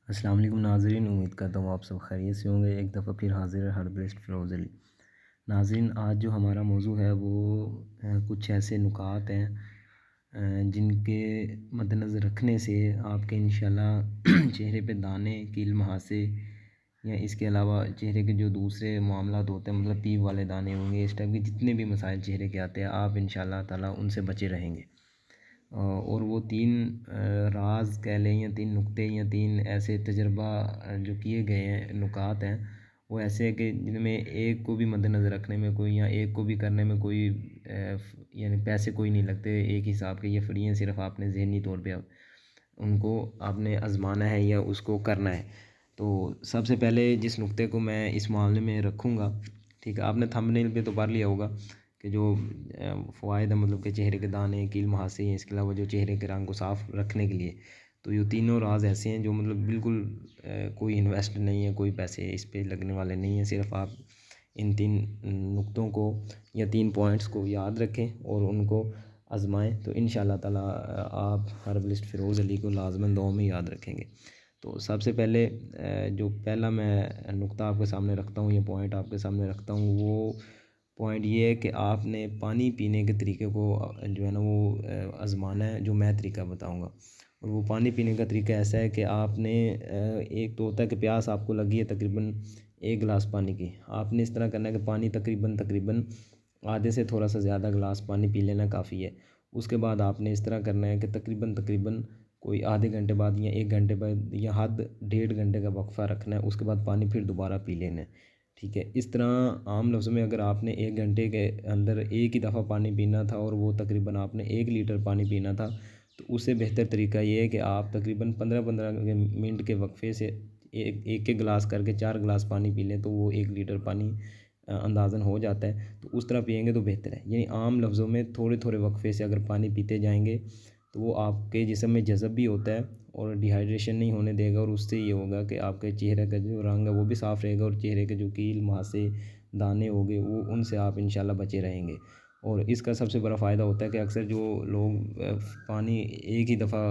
अस्सलाम वालेकुम नाज़रीन, उम्मीद करता हूँ आप सब खैरियत से होंगे। एक दफ़ा फिर हाज़िर है हर्बलिस्ट फ़िरोज़ अली। नाज़रीन, आज जो हमारा मौज़ू है वो कुछ ऐसे नुकात हैं जिनके मद्देनज़र रखने से आपके इंशाल्लाह चेहरे पे दाने, कील मुहासे या इसके अलावा चेहरे के जो दूसरे मामलात होते हैं, मतलब पीप वाले दाने होंगे, इस टाइप के जितने भी मसाइल चेहरे के आते हैं, आप इंशाल्लाह ताला उनसे बचे रहेंगे। और वो 3 राज़ कह लें या 3 नुक्ते या 3 ऐसे तजर्बा जो किए गए हैं, नुकात हैं, वो ऐसे हैं कि जिनमें एक को भी मद्देनज़र रखने में कोई या एक को भी करने में कोई यानी पैसे कोई नहीं लगते एक हिसाब के। ये फ्री हैं, सिर्फ़ आपने ज़हनी तौर पे उनको आपने आज़माना है या उसको करना है। तो सबसे पहले जिस नुक्ते को मैं इस मामले में रखूँगा, ठीक है, आपने थंबनेल पे तो पढ़ लिया होगा कि जो फ़वाइद है, मतलब कि चेहरे के दाने, कील मुहासे हैं, इसके अलावा जो चेहरे के रंग को साफ़ रखने के लिए, तो ये तीनों राज़ ऐसे हैं जो मतलब बिल्कुल कोई इन्वेस्ट नहीं है, कोई पैसे इस पे लगने वाले नहीं हैं। सिर्फ़ आप इन 3 नुक्तों को या 3 पॉइंट्स को याद रखें और उनको आज़माएँ, तो इंशाअल्लाह ताला आप हर्बलिस्ट फ़िरोज़ अली को लाज़िमन दुआ में याद रखेंगे। तो सबसे पहले जो पहला मैं नुक्ता आपके सामने रखता हूँ या पॉइंट आपके सामने रखता हूँ, वो पॉइंट ये है कि आपने पानी पीने के तरीके को जो है ना वो आज़माना है, जो मैं तरीका बताऊँगा। और वो पानी पीने का तरीका ऐसा है कि आपने एक तो होता है कि प्यास आपको लगी है तकरीबन 1 गिलास पानी की, आपने इस तरह करना है कि पानी तकरीबन आधे से थोड़ा सा ज़्यादा गिलास पानी पी लेना काफ़ी है। उसके बाद आपने इस तरह करना है कि तकरीबन कोई आधे घंटे बाद या 1 घंटे बाद या हद 1.5 घंटे का वक़्फ़ा रखना है, उसके बाद पानी फिर दोबारा पी लेना है। ठीक है, इस तरह आम लफ्ज़ों में अगर आपने 1 घंटे के अंदर एक ही दफ़ा पानी पीना था और वो तकरीबन आपने 1 लीटर पानी पीना था, तो उससे बेहतर तरीका ये है कि आप तकरीबन 15-15 मिनट के वक्फ़े से एक एक गिलास करके 4 गिलास पानी पी लें, तो वो 1 लीटर पानी अंदाज़न हो जाता है। तो उस तरह पिएंगे तो बेहतर है। यानी आम लफ्ज़ों में थोड़े-थोड़े वक्फ़े से अगर पानी पीते जाएँगे, तो वो आपके जिस्म में जज़ब भी होता है और डिहाइड्रेशन नहीं होने देगा, और उससे ये होगा कि आपके चेहरे का जो रंग है वो भी साफ़ रहेगा और चेहरे के जो कील मुहासे दाने होंगे वो उनसे आप इंशाल्लाह बचे रहेंगे। और इसका सबसे बड़ा फ़ायदा होता है कि अक्सर जो लोग पानी एक ही दफ़ा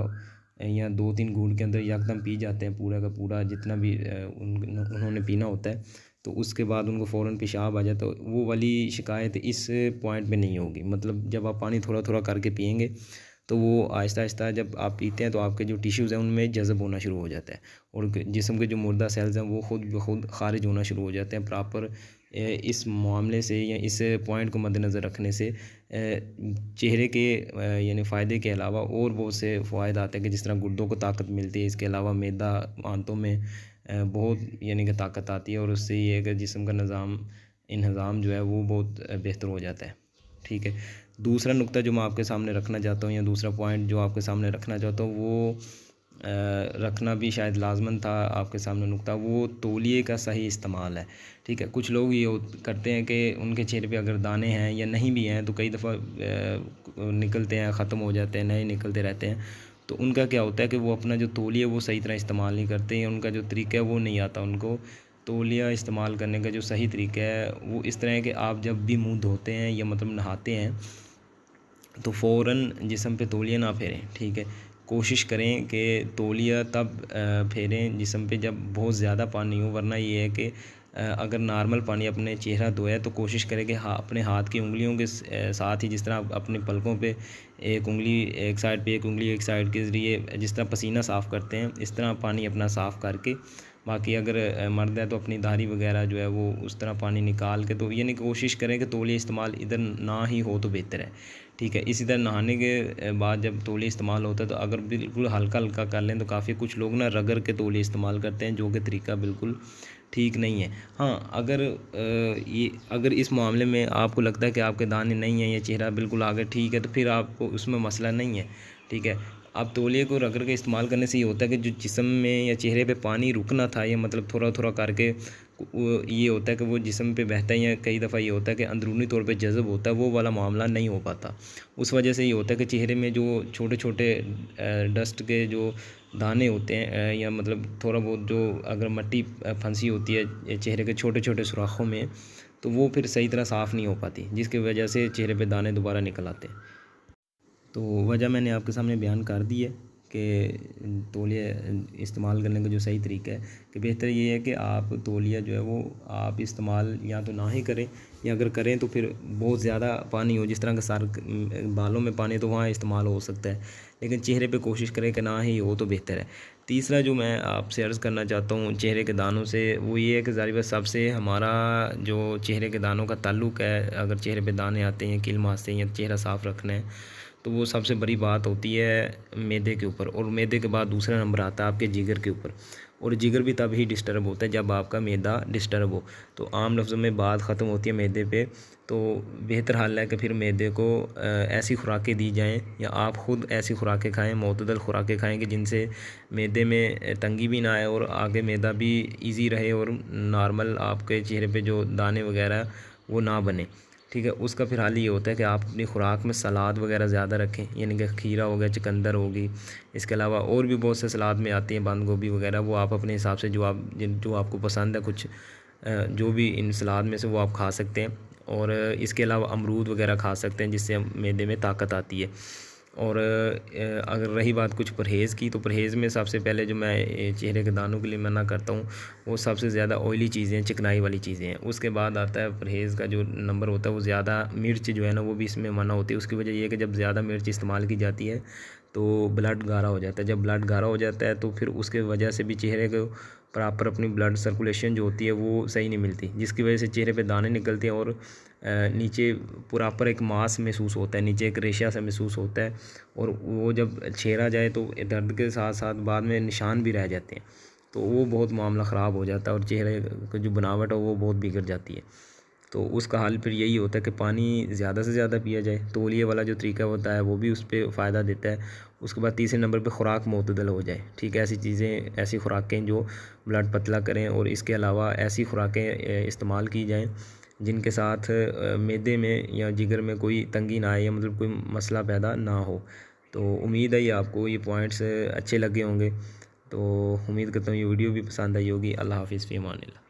या 2-3 घूँट के अंदर यकदम पी जाते हैं पूरा का पूरा जितना भी उन्होंने पीना होता है, तो उसके बाद उनको फ़ौरन पेशाब आ जाता है, तो वो वाली शिकायत इस पॉइंट पे नहीं होगी। मतलब जब आप पानी थोड़ा-थोड़ा करके पिएँगे, तो वो आहिस्ता-आहिस्ता जब आप पीते हैं तो आपके जो टिश्यूज़ हैं उनमें जज़ब होना शुरू हो जाता है और जिस्म के जो मुर्दा सेल्स हैं वो खुद ब खुद ख़ारिज होना शुरू हो जाते हैं। प्रॉपर इस मामले से या इस पॉइंट को मद्देनज़र रखने से चेहरे के यानी फ़ायदे के अलावा और बहुत से फ़वाइद आते हैं कि जिस तरह गुर्दों को ताकत मिलती है, इसके अलावा मैदा आंतों में बहुत यानी कि ताकत आती है और उससे ये है कि जिस्म का इंहज़ाम जो है वो बहुत बेहतर हो जाता है। ठीक है। दूसरा नुक्ता जो मैं आपके सामने रखना चाहता हूँ या दूसरा पॉइंट जो आपके सामने रखना चाहता हूँ, वो रखना भी शायद लाज़मन था आपके सामने नुक्ता, वो तौलिए का सही इस्तेमाल है। ठीक है, कुछ लोग ये करते हैं कि उनके चेहरे पे अगर दाने हैं या नहीं भी हैं तो कई दफ़ा निकलते हैं, ख़त्म हो जाते हैं, नए निकलते रहते हैं। तो उनका क्या होता है कि वो अपना जो तौलिया वो सही तरह इस्तेमाल नहीं करते हैं, उनका जो तरीका है वो नहीं आता उनको। तौलिया इस्तेमाल करने का जो सही तरीका है वो इस तरह है कि आप जब भी मुँह धोते हैं या मतलब नहाते हैं, तो फ़ौरन जिस्म पे तौलिया ना फेरें। ठीक है, कोशिश करें कि तौलिया तब फेरें जिस्म पे जब बहुत ज़्यादा पानी हो, वरना ये है कि अगर नॉर्मल पानी अपने चेहरा धोया तो कोशिश करें कि अपने हाथ की उंगलियों के साथ ही, जिस तरह आप अपनी पलकों पे एक उंगली एक साइड पे, एक उंगली एक साइड के ज़रिए जिस तरह पसीना साफ़ करते हैं, इस तरह पानी अपना साफ़ करके, बाकी अगर मर्द है तो अपनी दाढ़ी वगैरह जो है वो उस तरह पानी निकाल के, तो यानी कोशिश करें कि तौलिया इस्तेमाल इधर ना ही हो तो बेहतर है। ठीक है, इसी तरह नहाने के बाद जब तौलिया इस्तेमाल होता है तो अगर बिल्कुल हल्का-हल्का कर लें तो काफ़ी। कुछ लोग ना रगड़ के तौलिया इस्तेमाल करते हैं, जो कि तरीका बिल्कुल ठीक नहीं है। हाँ, अगर इस मामले में आपको लगता है कि आपके दाने नहीं हैं या चेहरा बिल्कुल आ गया, ठीक है, तो फिर आपको उसमें मसला नहीं है। ठीक है, अब तौलिए को रगड़ के इस्तेमाल करने से ये होता है कि जो जिस्म में या चेहरे पे पानी रुकना था, या मतलब थोड़ा-थोड़ा करके वो ये होता है कि वो जिस्म पे बहता है, या कई दफ़ा ये होता है कि अंदरूनी तौर पे जज़ब होता है, वो वाला मामला नहीं हो पाता। उस वजह से ये होता है कि चेहरे में जो छोटे-छोटे डस्ट के जो दाने होते हैं, या मतलब थोड़ा बहुत जो अगर मिट्टी फंसी होती है चेहरे के छोटे-छोटे सुराखों में, तो वो फिर सही तरह साफ़ नहीं हो पाती, जिसकी वजह से चेहरे पे दाने दोबारा निकल आते हैं। तो वजह मैंने आपके सामने बयान कर दी है कि तौलिया इस्तेमाल करने का जो सही तरीका है कि बेहतर ये है कि आप तौलिया जो है वो आप इस्तेमाल या तो ना ही करें, या अगर करें तो फिर बहुत ज़्यादा पानी हो, जिस तरह का सर बालों में पानी तो वहाँ इस्तेमाल हो सकता है, लेकिन चेहरे पे कोशिश करें कि ना ही हो तो बेहतर है। तीसरा जो मैं आपसे अर्ज़ करना चाहता हूँ चेहरे के दानों से, वो ये है कि ज़ाहिर बात सबसे हमारा जो चेहरे के दानों का ताल्लुक़ है, अगर चेहरे पे दाने आते हैं, किल मारते हैं या चेहरा साफ़ रखना है, तो वो सबसे बड़ी बात होती है मैदे के ऊपर, और मैदे के बाद दूसरा नंबर आता है आपके जिगर के ऊपर। और जिगर भी तब ही डिस्टर्ब होता है जब आपका मैदा डिस्टर्ब हो। तो आम लफ्ज़ों में बात ख़त्म होती है मैदे पे। तो बेहतर हाल है कि फिर मैदे को ऐसी खुराकें दी जाएं, या आप ख़ुद ऐसी खुराकें खाएं, मुतदल खुराकें खाएं कि जिनसे मैदे में तंगी भी ना आए और आगे मैदा भी ईज़ी रहे, और नॉर्मल आपके चेहरे पे जो दाने वगैरह वो ना बने। ठीक है, उसका फिर हाल ये होता है कि आप अपनी खुराक में सलाद वगैरह ज़्यादा रखें, यानी कि खीरा हो गया, चुकंदर होगी, इसके अलावा और भी बहुत से सलाद में आती हैं बंद गोभी वगैरह, वो आप अपने हिसाब से जो आपको पसंद है कुछ जो भी इन सलाद में से वो आप खा सकते हैं। और इसके अलावा अमरूद वगैरह खा सकते हैं जिससे मैदे में ताकत आती है। और अगर रही बात कुछ परहेज़ की, तो परहेज़ में सबसे पहले जो मैं चेहरे के दानों के लिए मना करता हूँ वो सबसे ज़्यादा ऑयली चीज़ें, चिकनाई वाली चीज़ें हैं। उसके बाद आता है परहेज़ का जो नंबर होता है वो ज़्यादा मिर्च जो है ना वो भी इसमें मना होती है। उसकी वजह ये है कि जब ज़्यादा मिर्च इस्तेमाल की जाती है तो ब्लड गाढ़ा हो जाता है। जब ब्लड गाढ़ा हो जाता है तो फिर उसके वजह से भी चेहरे को प्रॉपर अपनी ब्लड सर्कुलेशन जो होती है वो सही नहीं मिलती, जिसकी वजह से चेहरे पे दाने निकलते हैं और नीचे प्रॉपर एक मास महसूस होता है, नीचे एक रेशा सा महसूस होता है, और वो जब छेड़ा जाए तो दर्द के साथ साथ बाद में निशान भी रह जाते हैं। तो वो बहुत मामला ख़राब हो जाता है और चेहरे की जो बनावट है वो बहुत बिगड़ जाती है। तो उसका हल फिर यही होता है कि पानी ज़्यादा से ज़्यादा पिया जाए। तौलिए वाला जो तरीका होता है वो भी उस पर फ़ायदा देता है। उसके बाद तीसरे नंबर पे ख़ुराक मुतदल हो जाए। ठीक है, ऐसी चीज़ें, ऐसी खुराकें जो ब्लड पतला करें, और इसके अलावा ऐसी खुराकें इस्तेमाल की जाएँ जिनके साथ मैदे में या जिगर में कोई तंगी ना आए, या मतलब कोई मसला पैदा ना हो। तो उम्मीद है ये आपको ये पॉइंट्स अच्छे लगे होंगे। तो उम्मीद करता हूँ ये वीडियो भी पसंद आई होगी। अल्लाह हाफ़िज़, फ़ी अमानिल्लाह।